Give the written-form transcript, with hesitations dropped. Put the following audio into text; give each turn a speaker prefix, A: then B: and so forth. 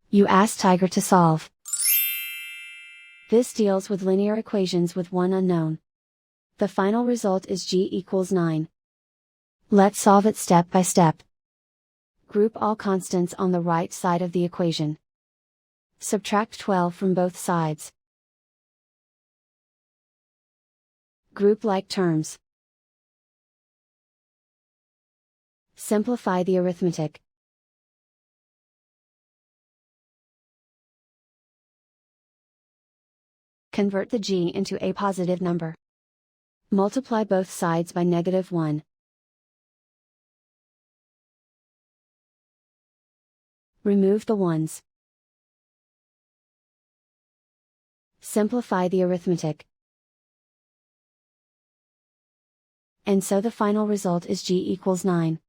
A: You ask Tiger to solve. This deals with linear equations with one unknown. The final result is g equals 9. Let's solve it step by step. Group all constants on the right side of the equation. Subtract 12 from both sides. Group like terms. Simplify the arithmetic. Convert the g into a positive number. Multiply both sides by -1. Remove the ones. Simplify the arithmetic. And so the final result is g equals 9.